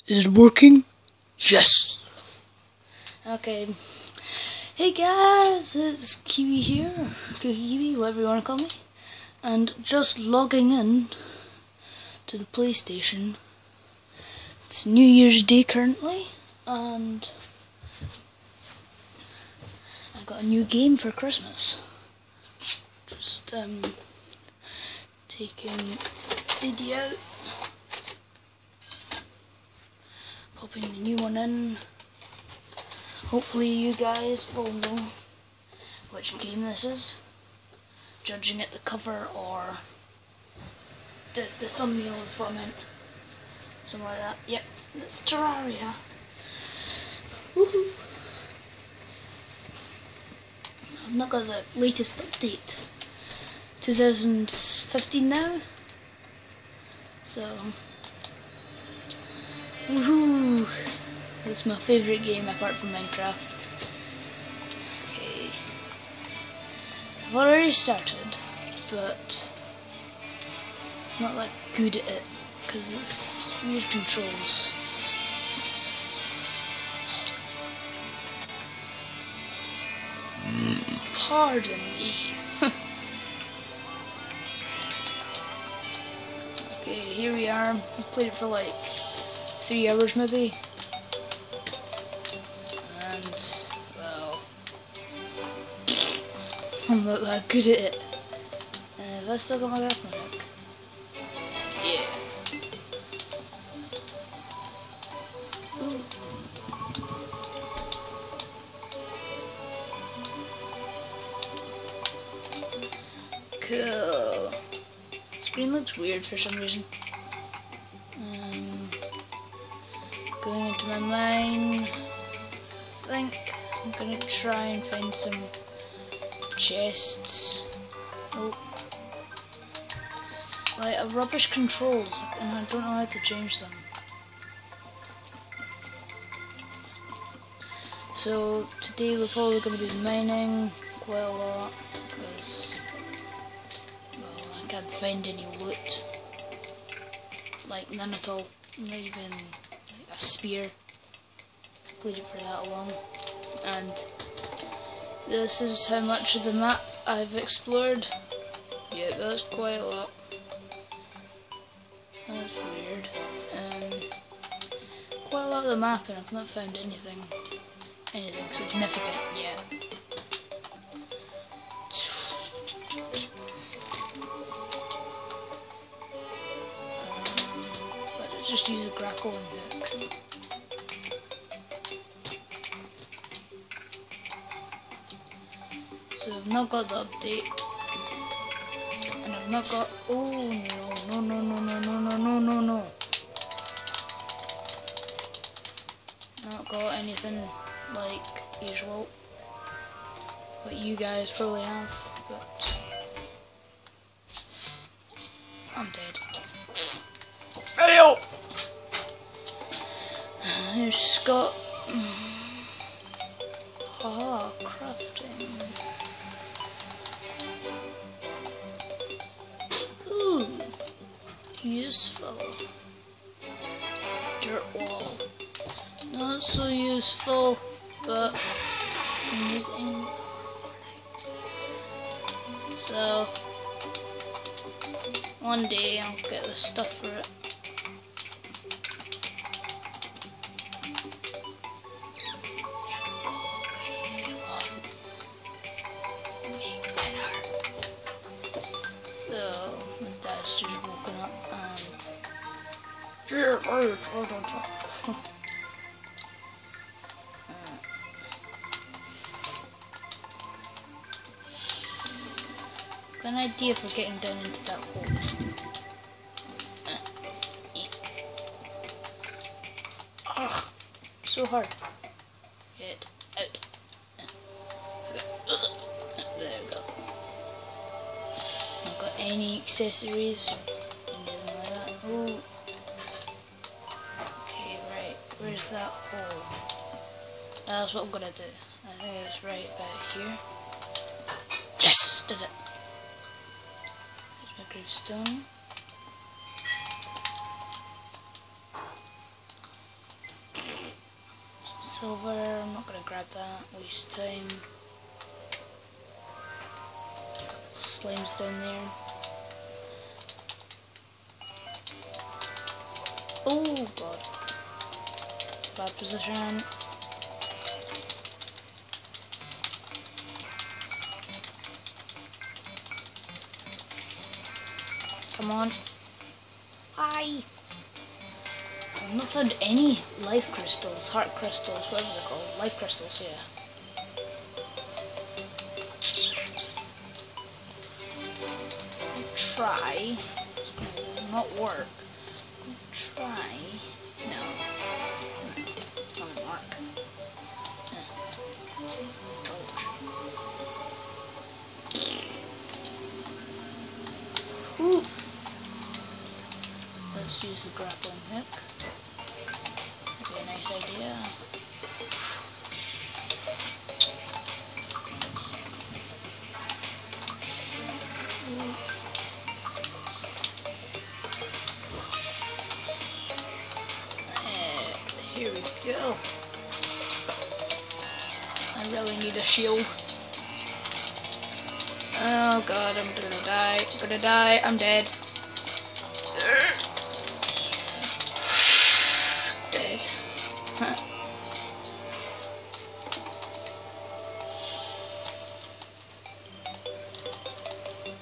Is it working? Yes. Okay. Hey guys, it's Kiwi here. Kiwi, whatever you want to call me. And just logging in to the PlayStation. It's New Year's Day currently, and I got a new game for Christmas. Just taking CD out, popping the new one in. Hopefully you guys will know which game this is, judging at the cover or the thumbnail is what I meant. Something like that. Yep, it's Terraria. Woohoo! I've not got the latest update. 2015 now. So, woohoo! It's my favourite game apart from Minecraft. Okay. I've already started, but not that good at it because it's weird controls. Pardon me. Okay, here we are. I played it for like 3 hours maybe. And, well, I'm not that good at it. Have I still got my grappling hook? Yeah. Ooh. Cool. Screen looks weird for some reason. Going into my mine. I think I'm gonna try and find some chests. Oh, it's like a rubbish controls, and I don't know how to change them. So today we're probably gonna be mining quite a lot because, well, I can't find any loot, like none at all, not even like a spear. Played it for that long, and this is how much of the map I've explored. Yeah, that's quite a lot. That's weird. Quite a lot of the map, and I've not found anything significant yet. But I just use a grappling hook. So I've not got the update, and I've not got, oh no, not got anything like usual, what you guys probably have, but I'm dead. Hey, here's Scott. Ah, crafting. Ooh, useful. Dirt wall. Not so useful, but I'm using. So one day I'll get the stuff for it. So my dad's just woken up and got an idea for getting down into that hole. Ugh, so hard. Get out. There we go. Not got any accessories or anything like that. Ooh. Okay, right. Where's that hole? That's what I'm gonna do. I think it's right about here. Yes! Did it. There's my gravestone. silver, I'm not gonna grab that, waste time. Slime's down there. Oh god. Bad position. Come on. Hi! I've not found any life crystals, heart crystals, whatever they're called. Life crystals, yeah. Try. It's gonna not work. Try. No. Won't work. Oh. Ooh. Let's use the grappling hook. That'd be a nice idea. Here we go. I really need a shield. Oh god, I'm gonna die. I'm gonna die. I'm dead. Dead.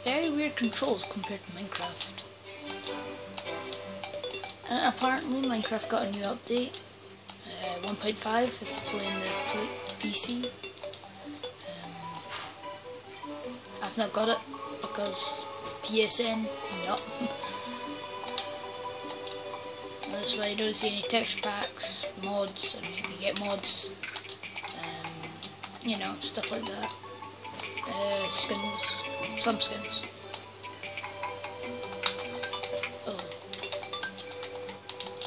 Very weird controls compared to Minecraft. Apparently Minecraft got a new update. 1.5 if you're playing the PC. I've not got it because PSN, no. That's why you don't see any texture packs, mods, and you get mods, you know, stuff like that. Skins, some skins. Oh.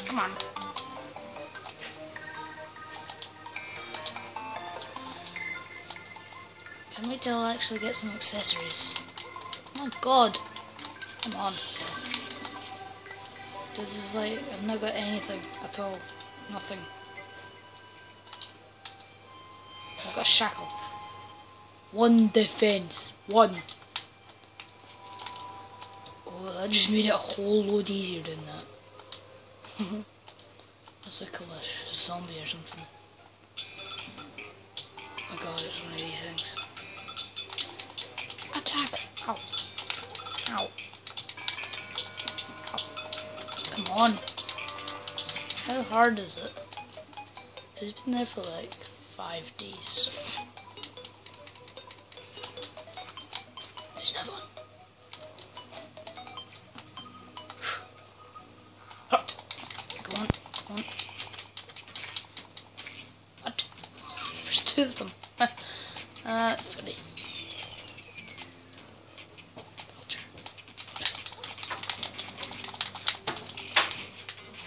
Come on. Can't wait till I actually get some accessories. Oh my god! Come on. This is like, I've not got anything at all. Nothing. I've got a shackle. 1 defense. 1. Oh, that just made it a whole load easier doing that. That's like a zombie or something. Oh my god, it's one of these things. Attack! Ow. Ow. Ow. Come on. How hard is it? It's been there for like 5 days. There's another one. Come on, come on. What? There's 2 of them. Funny.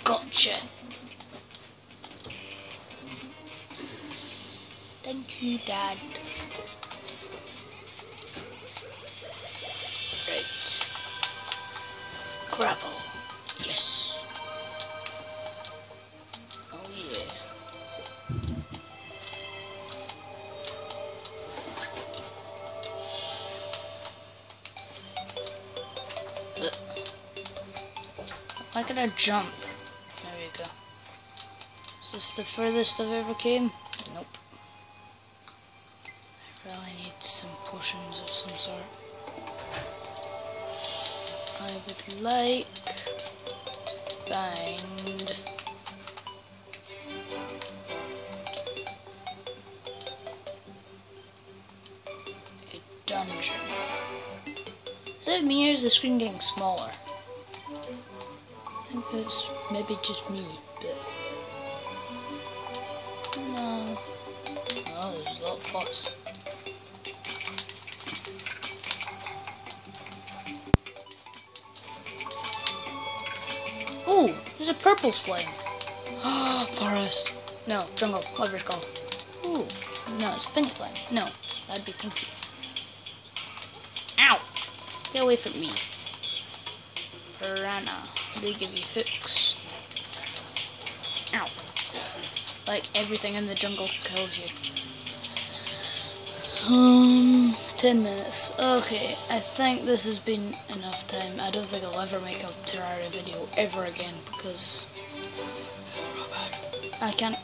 Gotcha. Thank you, Dad. Right. Grapple. Yes. Oh yeah. Why can I jump? There we go. Is this the furthest I've ever came? Nope. I really need some potions of some sort. I would like to find a dungeon. Is it me or is the screen getting smaller? I think it's maybe just me, but no. Oh, there's a lot of pots. Ooh, there's a purple slime. Forest. No, jungle, whatever it's called. Ooh, no, it's a pink slime. No, that'd be pinky. Ow! Get away from me. Piranha. They give you hooks. Ow. like everything in the jungle kills you. 10 minutes. Okay, I think this has been enough time. I don't think I'll ever make a Terraria video ever again because I can't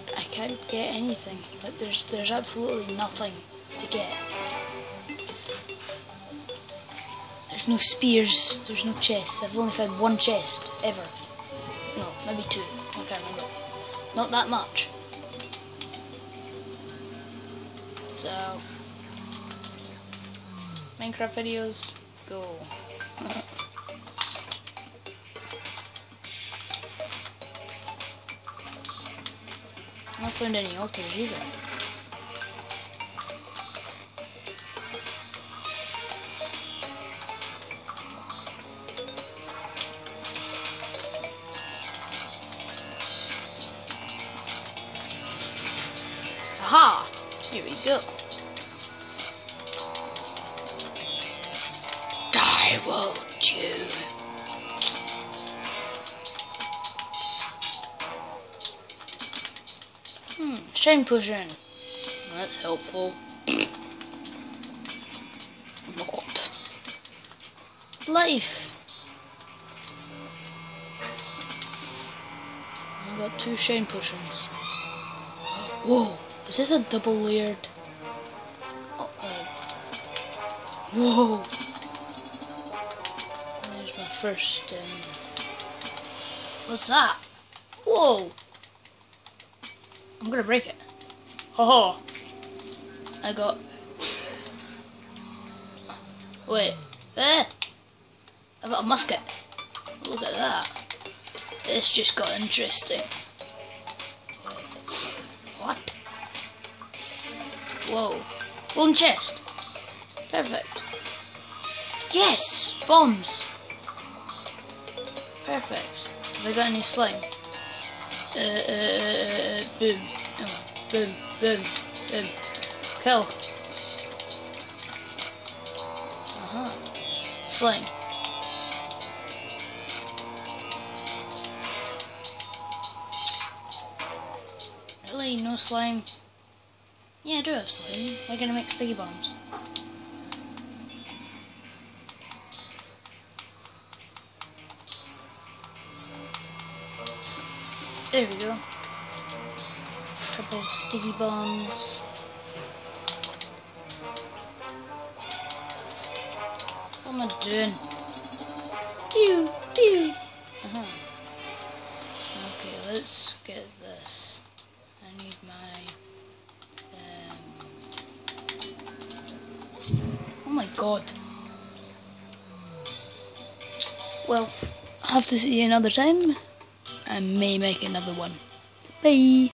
get anything. Like there's absolutely nothing to get. There's no spears, there's no chests. I've only found one chest ever. No, maybe two. I can't remember. Not that much. So Minecraft videos, go. I not found any altars either. Aha! Here we go. Die, won't you? Shine potion. That's helpful. Not. Life. I got 2 shine potions. Whoa, is this a double layered? Whoa. There's my first. What's that? Whoa. I'm gonna break it. Haha. I got. Wait. I got a musket. Look at that. This just got interesting. What? Whoa. Golden chest. Perfect. Yes! Bombs! Perfect. Have I got any slime? Boom. Oh, boom, boom, boom. Kill. Slime. Really? No slime? Yeah, I do have slime. Why gonna make sticky bombs? There we go. A couple of sticky bombs. What am I doing? Pew, pew. Okay, let's get this. I need my. Oh my god. Well, I'll have to see you another time. I may make another one. Bye.